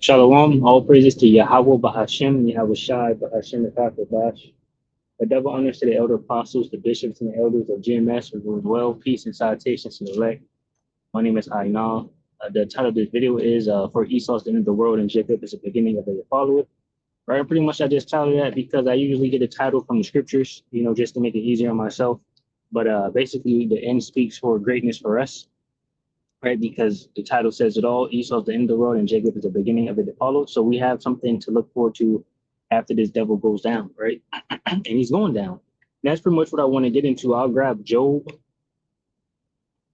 Shalom, all praises to Yahweh Bahashem, Yahweh Shai, Bahashem, the Prophet Bash. A double honors to the elder apostles, the bishops, and the elders of GMS, who rule well, peace, and salutations to the elect. My name is Ainal. The title of this video is For Esau's the End of the World and Jacob is the Beginning of the Followeth. Right, pretty much I just titled that because I usually get the title from the scriptures, just to make it easier on myself. But basically, the end speaks for greatness for us, right? Because the title says it all. Esau's the end of the world, and Jacob is the beginning of it to follow. So we have something to look forward to after this devil goes down, right? And he's going down. And that's pretty much what I want to get into. I'll grab Job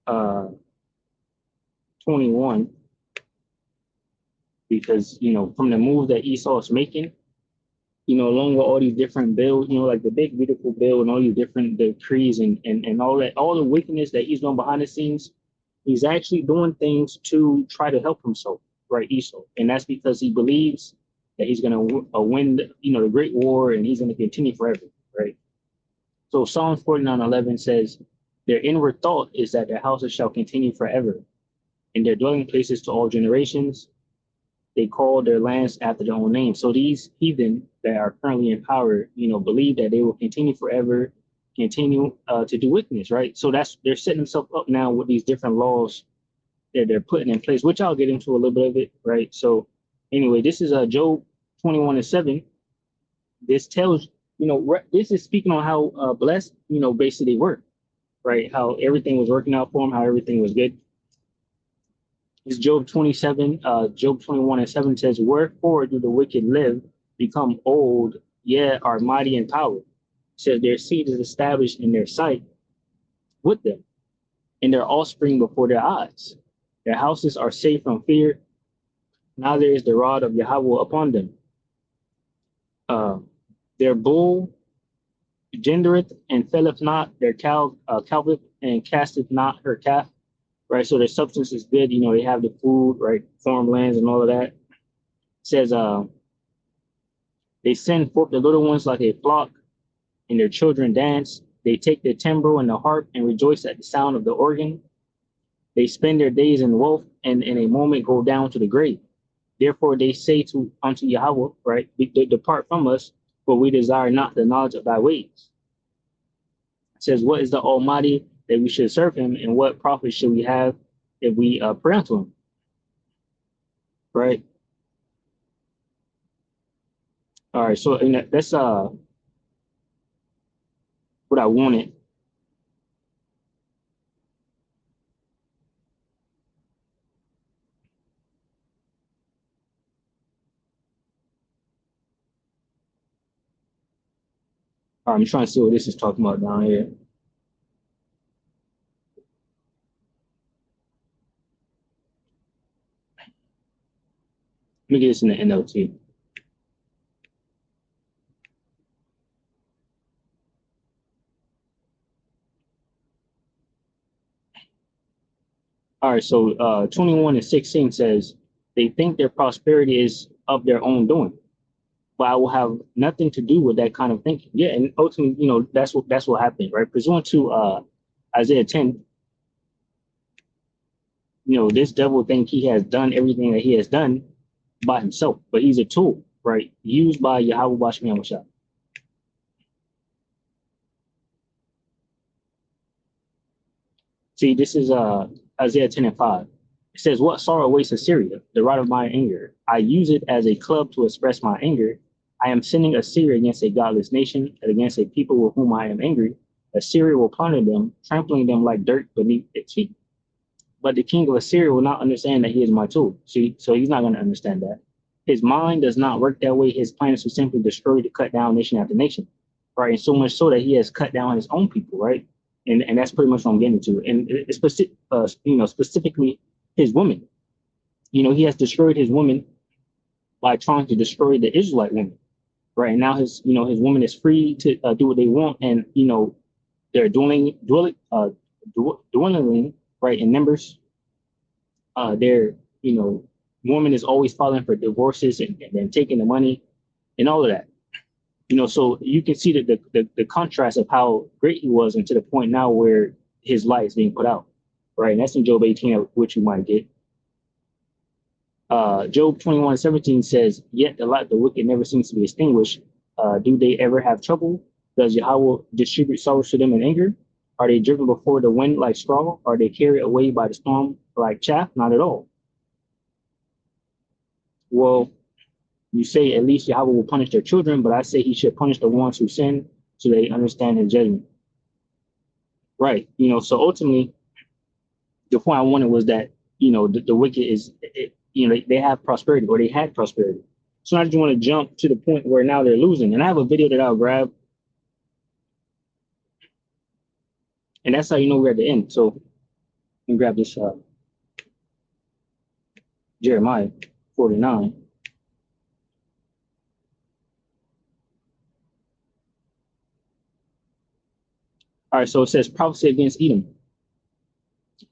uh, 21 because from the move that Esau is making, along with all these different bills, like the big beautiful bill and all these different decrees and all that, all the wickedness that he's doing behind the scenes, he's actually doing things to try to help himself, right, Esau. And that's because he believes that he's going to win, the great war, and he's going to continue forever, right? So Psalms 49:11 says, their inward thought is that their houses shall continue forever, and their dwelling places to all generations. They call their lands after their own name. So these heathen that are currently in power, believe that they will continue forever, continue to do wickedness, right? So they're setting themselves up now with these different laws that they're putting in place, which I'll get into a little bit of it, right? So anyway, this is Job 21:7. This tells, this is speaking on how blessed, basically they were, right? How everything was working out for them, how everything was good. It's Job 27, Job 21:7 says, wherefore do the wicked live, become old, yet are mighty in power? It says their seed is established in their sight with them, and their offspring before their eyes. Their houses are safe from fear. Now there is the rod of Yahweh upon them. Their bull gendereth and faileth not, their cow calveth and casteth not her calf. Right, so their substance is good. They have the food, right, farmlands and all of that. It says, they send forth the little ones like a flock, and their children dance. They take the timbrel and the harp and rejoice at the sound of the organ. They spend their days in wealth, and in a moment go down to the grave. Therefore they say unto Yahweh, right, depart from us, for we desire not the knowledge of thy ways. It says, what is the Almighty that we should serve him, and what profit should we have if we pray unto him? Right. All right. So that's what I wanted. All right, I'm trying to see what this is talking about down here. Let me get this in the NLT. All right, so 21:16 says, they think their prosperity is of their own doing, but I will have nothing to do with that kind of thinking. Yeah, and ultimately, that's what happened, right? Pursuant to Isaiah 10, this devil think he has done everything that he has done by himself, but he's a tool, right? Used by Yahweh Bashmi Shah. See, this is Isaiah 10:5. It says, what sorrow awaits Assyria, the rod of my anger? I use it as a club to express my anger. I am sending Assyria against a godless nation and against a people with whom I am angry. Assyria will plunder them, trampling them like dirt beneath its feet. But the king of Assyria will not understand that he is my tool. See, so he's not going to understand that. His mind does not work that way. His plan is to simply destroy, to cut down nation after nation, right? And so much so that he has cut down his own people, right? And that's pretty much what I'm getting to. And it's specifically his women. He has destroyed his women by trying to destroy the Israelite women, right? And now his woman is free to do what they want, and they're dwindling, right, in numbers. Their woman is always filing for divorces and then taking the money and all of that. So you can see that the contrast of how great he was, and to the point now where his light is being put out, right? And that's in Job 18, which you might get. Job 21:17 says, "Yet the light of the wicked never seems to be extinguished. Do they ever have trouble? Does Yahweh distribute sorrows to them in anger? Are they driven before the wind like straw? Are they carried away by the storm like chaff? Not at all." Well, you say at least Yahweh will punish their children, but I say he should punish the ones who sin so they understand his judgment. Right. So ultimately, the point I wanted was that, the wicked they have prosperity, or they had prosperity. So I just want to jump to the point where now they're losing. And I have a video that I'll grab, and that's how you know we're at the end. So let me grab this Jeremiah 49. All right, so it says prophecy against Edom.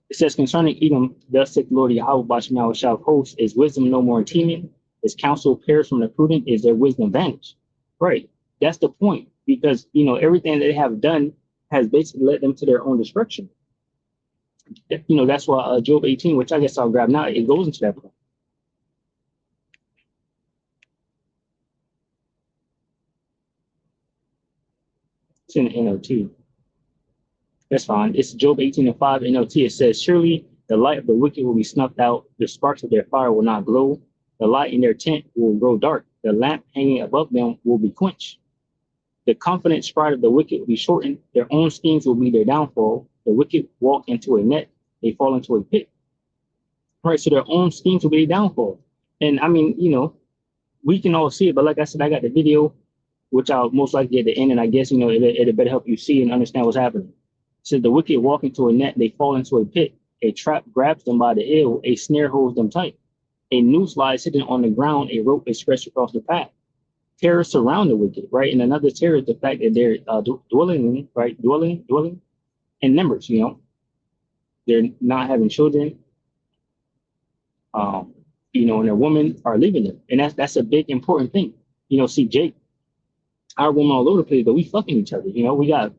It says concerning Edom, thus saith the Lord Yahweh Bashem Yahweh shall host, is wisdom no more in teeming? Is counsel perished from the prudent? Is their wisdom vanished? Right. That's the point, because everything that they have done has basically led them to their own destruction. That's why Job 18, which I guess I'll grab now, it goes into that point. It's in the NLT. That's fine. It's Job 18:5 NLT. It says, "Surely the light of the wicked will be snuffed out. The sparks of their fire will not glow. The light in their tent will grow dark. The lamp hanging above them will be quenched. The confident stride of the wicked will be shortened. Their own schemes will be their downfall. The wicked walk into a net. They fall into a pit." Right. So their own schemes will be their downfall. And I mean, we can all see it. But like I said, I got the video, which I'll most likely at the end. And I guess, it'll better help you see and understand what's happening. So the wicked walk into a net, they fall into a pit. A trap grabs them by the heel, a snare holds them tight. A noose lies hidden on the ground, a rope is stretched across the path. Terror surround the wicked, right? And another terror is the fact that they're dwelling in numbers, They're not having children, and their women are leaving them. And that's a big important thing. See, Jake, our women all over the place, but we fucking each other. We got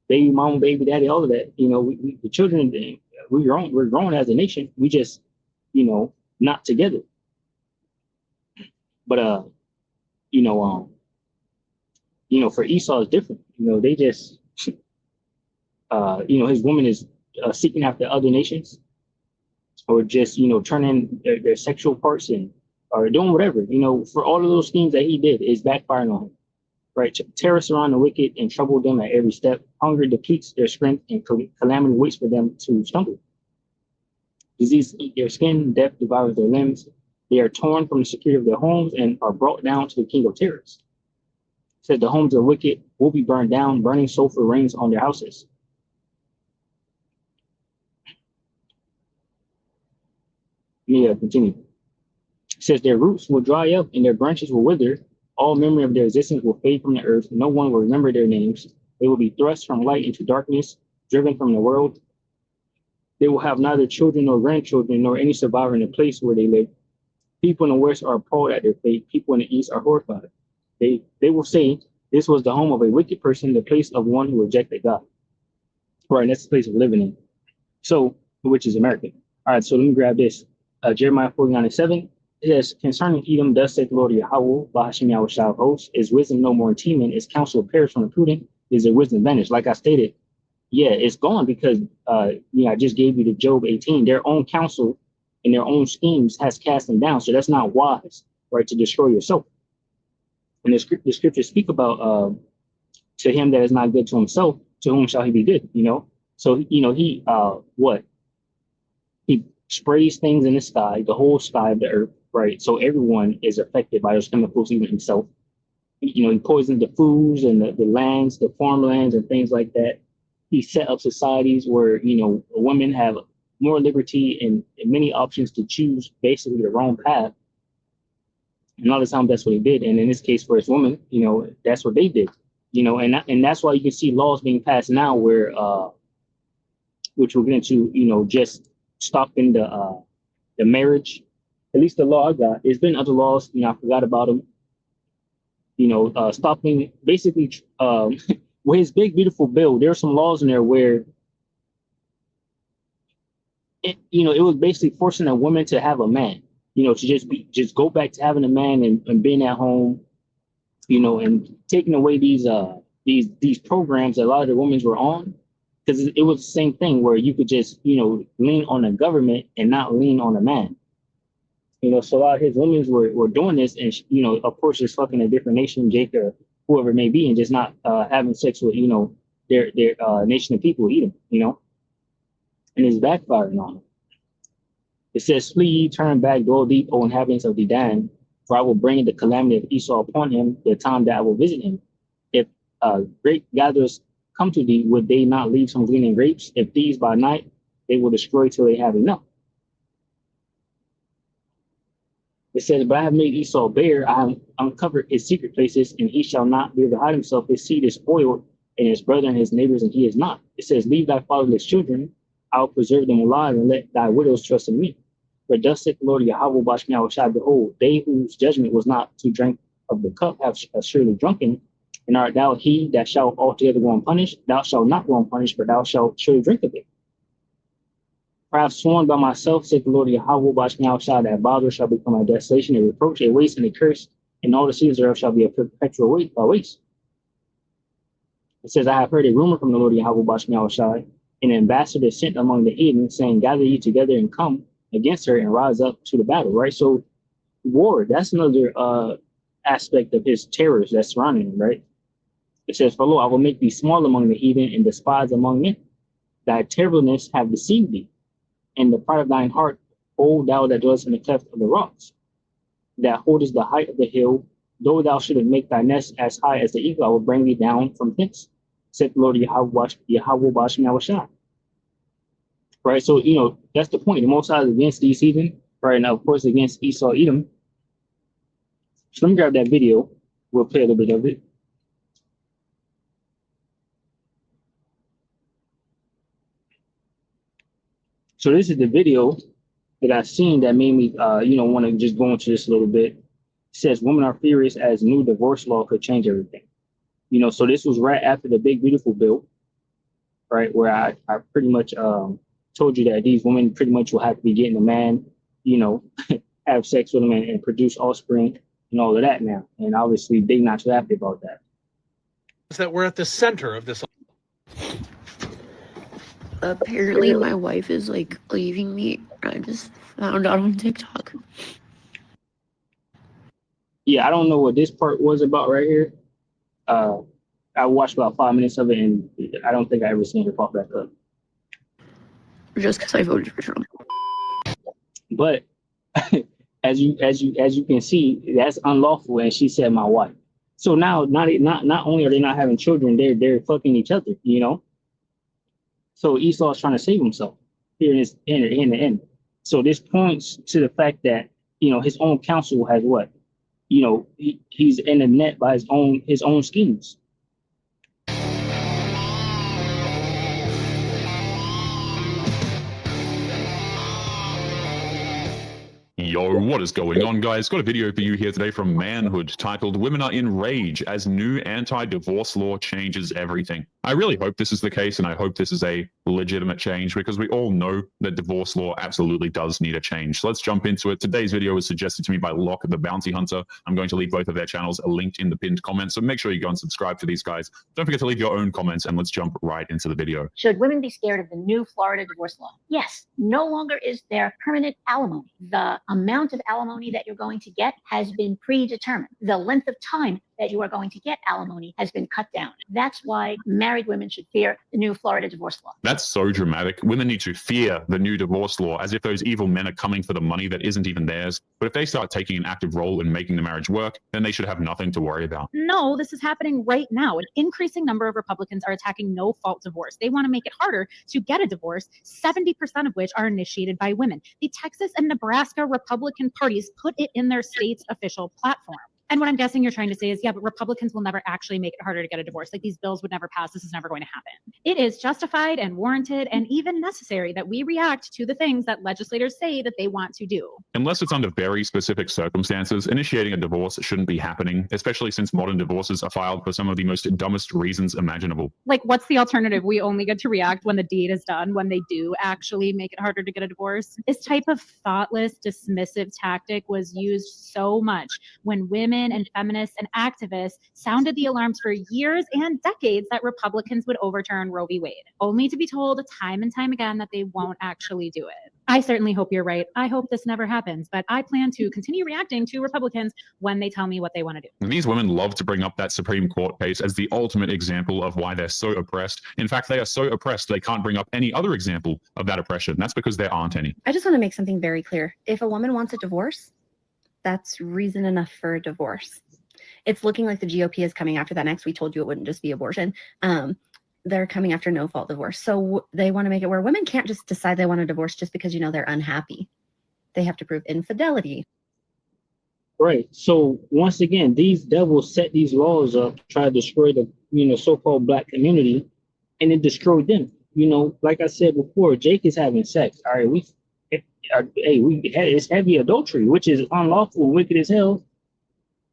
baby mama, baby daddy, all of that. The children, we're grown as a nation. We just, not together. But for Esau it's different. They just, his woman is seeking after other nations, or just, turning their sexual parts in, or doing whatever. For all of those things that he did is backfiring on him. Right, terror surround the wicked and trouble them at every step. Hunger depletes their strength, and calamity waits for them to stumble. Disease eat their skin, death devours their limbs. They are torn from the security of their homes and are brought down to the king of terrors. It says the homes of the wicked will be burned down, burning sulfur rains on their houses. Yeah, continue. It says their roots will dry up and their branches will wither. All memory of their existence will fade from the earth. No one will remember their names. They will be thrust from light into darkness, driven from the world. They will have neither children nor grandchildren, nor any survivor in the place where they live. People in the west are appalled at their fate. People in the east are horrified. They will say, this was the home of a wicked person, the place of one who rejected God. Right, and that's the place of living in. So, which is America. All right, so let me grab this. Jeremiah 49:7. It says, concerning Edom, thus saith the Lord Yahweh, Bahashim Yahweh shall host, is wisdom no more in teeming, is counsel perished from the prudent, is their wisdom vanished. Like I stated, yeah, it's gone because, I just gave you the Job 18. Their own counsel and their own schemes has cast them down. So that's not wise, right, to destroy yourself. And the scriptures speak about, to him that is not good to himself, to whom shall he be good, So, he, he sprays things in the sky, the whole sky of the earth, right? So everyone is affected by those chemicals, even himself. He poisoned the foods and the lands, the farmlands and things like that. He set up societies where, women have more liberty and many options to choose basically the wrong path. And all the time, that's what he did. And in this case, for his woman, that's what they did, and that's why you can see laws being passed now where, which we're going to, just stopping the marriage. At least the law I got. There's been other laws, I forgot about them. Stopping basically with his big beautiful bill. There are some laws in there where it was basically forcing a woman to have a man. to just go back to having a man and being at home, and taking away these programs that a lot of the women were on, because it was the same thing where you could just lean on the government and not lean on a man. So a lot of his women were doing this, and of course, just fucking a different nation, Jake or whoever it may be, and just not having sex with their nation of people either, and it's backfiring on them. It says, "Flee, turn back, dwell deep, O inhabitants of Dedan, for I will bring the calamity of Esau upon him, the time that I will visit him. If grape gatherers come to thee, would they not leave some gleaning grapes? If thieves by night, they will destroy till they have enough." It says, "But I have made Esau bare, I have uncovered his secret places, and he shall not be able to hide himself. His seed is spoiled, and his brother and his neighbors, and he is not." It says, "Leave thy fatherless children, I will preserve them alive, and let thy widows trust in me. For thus saith the Lord Yahweh Bashmiah Shai, behold, they whose judgment was not to drink of the cup have surely drunken, and art thou he that shall altogether go unpunished? Thou shalt not go unpunished, but thou shalt surely drink of it. For I have sworn by myself, saith the Lord Yahweh Bashmiah Shai, that Babel shall become a desolation, a reproach, a waste, and a curse, and all the cities thereof shall be a perpetual waste." It says, "I have heard a rumor from the Lord Yahweh Bashmiah Shai, an ambassador sent among the heathen, saying, Gather ye together and come against her and rise up to the battle," right? So war, that's another aspect of his terrors that's surrounding him, right? It says, "For lo, I will make thee small among the heathen and despised among men. Thy terribleness have deceived thee, and the pride of thine heart, O thou that dwellest in the cleft of the rocks, that holdest the height of the hill, though thou shouldst make thy nest as high as the eagle, I will bring thee down from thence, said the Lord Yahweh Bashmiah Shai." Right, so that's the point. The Most High is against these heathen, right? Now, of course, against Esau, Edom. So let me grab that video. We'll play a little bit of it. So this is the video that I've seen that made me, want to just go into this a little bit. It says, "Women are furious as new divorce law could change everything." So this was right after the Big Beautiful Bill, right, where I pretty much told you that these women pretty much will have to be getting a man, have sex with him and produce offspring and all of that now. And obviously, they're not too happy about that. That we're at the center of this. Apparently, my wife is leaving me. I just found out on TikTok. Yeah, I don't know what this part was about right here. I watched about 5 minutes of it, and I don't think I ever seen her pop back up. Just because I voted for Trump. But as you can see, that's unlawful, and she said my wife. So now not only are they not having children, they're fucking each other, So Esau's trying to save himself here in the end. So this points to the fact that his own counsel has what? He's in the net by his own schemes. Yo, what is going on, guys? Got a video for you here today from Manhood titled "Women Are in Rage as New Anti-Divorce Law Changes Everything." I really hope this is the case, and I hope this is a legitimate change, because we all know that divorce law absolutely does need a change. So let's jump into it. Today's video was suggested to me by Locke the Bounty Hunter. I'm going to leave both of their channels linked in the pinned comments, so make sure you go and subscribe to these guys. Don't forget to leave your own comments, and let's jump right into the video. Should women be scared of the new Florida divorce law? Yes. No longer is there permanent alimony. The amount of alimony that you're going to get has been predetermined. The length of time that you are going to get alimony has been cut down. That's why married women should fear the new Florida divorce law. That's so dramatic. Women need to fear the new divorce law as if those evil men are coming for the money that isn't even theirs. But if they start taking an active role in making the marriage work, then they should have nothing to worry about. No, this is happening right now. An increasing number of Republicans are attacking no-fault divorce. They want to make it harder to get a divorce, 70% of which are initiated by women. The Texas and Nebraska Republican parties put it in their state's official platform. And what I'm guessing you're trying to say is, yeah, but Republicans will never actually make it harder to get a divorce. Like, these bills would never pass. This is never going to happen. It is justified and warranted and even necessary that we react to the things that legislators say that they want to do. Unless it's under very specific circumstances, initiating a divorce shouldn't be happening, especially since modern divorces are filed for some of the most dumbest reasons imaginable. Like, what's the alternative? We only get to react when the deed is done, when they do actually make it harder to get a divorce. This type of thoughtless, dismissive tactic was used so much when women and feminists and activists sounded the alarms for years and decades that Republicans would overturn Roe v. Wade, only to be told time and time again that they won't actually do it. I certainly hope you're right. I hope this never happens, but I plan to continue reacting to Republicans when they tell me what they want to do. And these women love to bring up that Supreme Court case as the ultimate example of why they're so oppressed. In fact, they are so oppressed they can't bring up any other example of that oppression. That's because there aren't any. I just want to make something very clear. If a woman wants a divorce, that's reason enough for a divorce. It's looking like the GOP is coming after that next. We told you it wouldn't just be abortion. They're coming after no-fault divorce. So they want to make it where women can't just decide they want a divorce just because, they're unhappy. They have to prove infidelity. Right. So once again, these devils set these laws up, try to destroy the, so-called black community, and it destroyed them. Like I said before, Jake is having sex. All right, it's heavy adultery, which is unlawful and wicked as hell.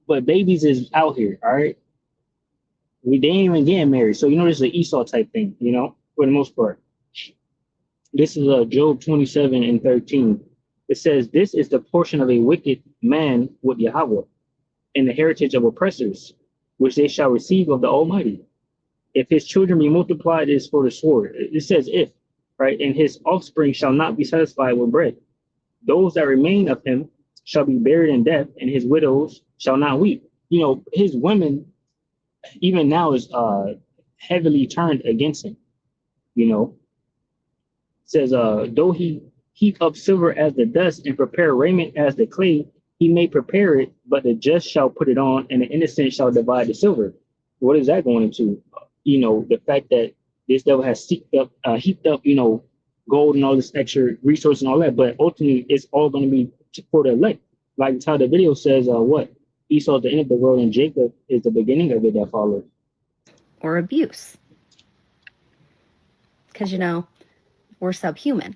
But babies is out here, all right? They ain't even getting married. So, this is an Esau type thing, for the most part. This is Job 27:13. It says, this is the portion of a wicked man with Yahweh, and the heritage of oppressors, which they shall receive of the Almighty. If his children be multiplied, it is for the sword. It says if, right? And his offspring shall not be satisfied with bread. Those that remain of him shall be buried in death, and his widows shall not weep. His women, even now, is heavily turned against him. It says, though he heap up silver as the dust and prepare raiment as the clay, he may prepare it, but the just shall put it on, and the innocent shall divide the silver. What is that going into? The fact that this devil has heaped up, gold and all this extra resource and all that, but ultimately it's all going to be for the elect. Like how the video says, Esau is the end of the world and Jacob is the beginning of it that followed. Or abuse. Because, we're subhuman.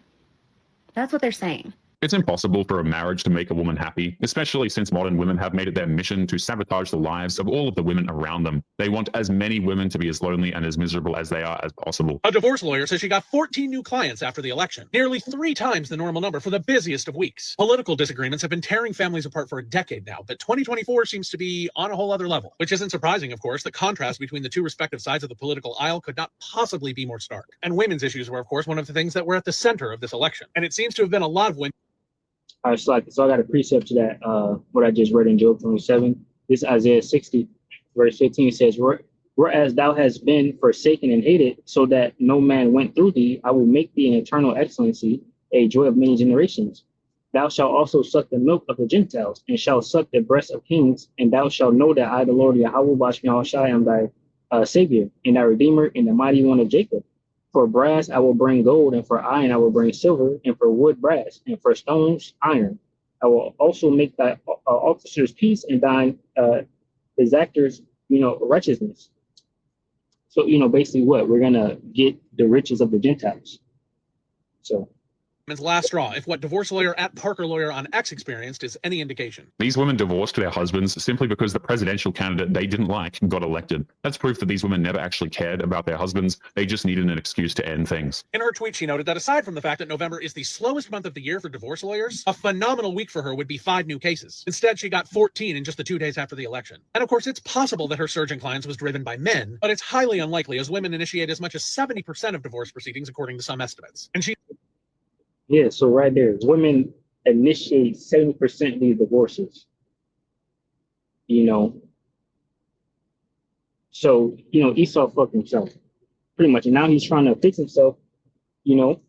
That's what they're saying. It's impossible for a marriage to make a woman happy, especially since modern women have made it their mission to sabotage the lives of all of the women around them. They want as many women to be as lonely and as miserable as they are as possible. A divorce lawyer says she got 14 new clients after the election, nearly 3 times the normal number for the busiest of weeks. Political disagreements have been tearing families apart for a decade now, but 2024 seems to be on a whole other level, which isn't surprising, of course. The contrast between the two respective sides of the political aisle could not possibly be more stark. And women's issues were, of course, one of the things that were at the center of this election. And it seems to have been a lot of women. All right, so I got a precept to that, what I just read in Job 27. This Isaiah 60, verse 15 says, whereas thou hast been forsaken and hated, so that no man went through thee, I will make thee an eternal excellency, a joy of many generations. Thou shalt also suck the milk of the Gentiles, and shalt suck the breast of kings, and thou shalt know that I, the Lord Yahweh Bashmi am thy Savior, and thy Redeemer, and the mighty one of Jacob. For brass I will bring gold, and for iron I will bring silver, and for wood brass, and for stones iron. I will also make thy officers peace, and thine exactors, righteousness. So, basically what? We're going to get the riches of the Gentiles. So. Last straw, if what divorce lawyer at Parker Lawyer on X experienced is any indication. These women divorced their husbands simply because the presidential candidate they didn't like got elected. That's proof that these women never actually cared about their husbands. They just needed an excuse to end things. In her tweet, she noted that aside from the fact that November is the slowest month of the year for divorce lawyers, a phenomenal week for her would be 5 new cases. Instead, she got 14 in just the 2 days after the election. And of course, it's possible that her surge in clients was driven by men, but it's highly unlikely as women initiate as much as 70% of divorce proceedings, according to some estimates. And she. Yeah, so right there, women initiate 70% of these divorces. So, Esau fucked himself pretty much. And now he's trying to fix himself, And,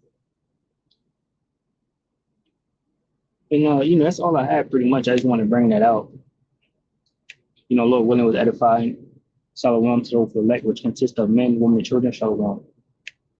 that's all I have pretty much. I just want to bring that out. Lord willing was edifying. Shalom to those elect, which consists of men, women, and children. Shalom.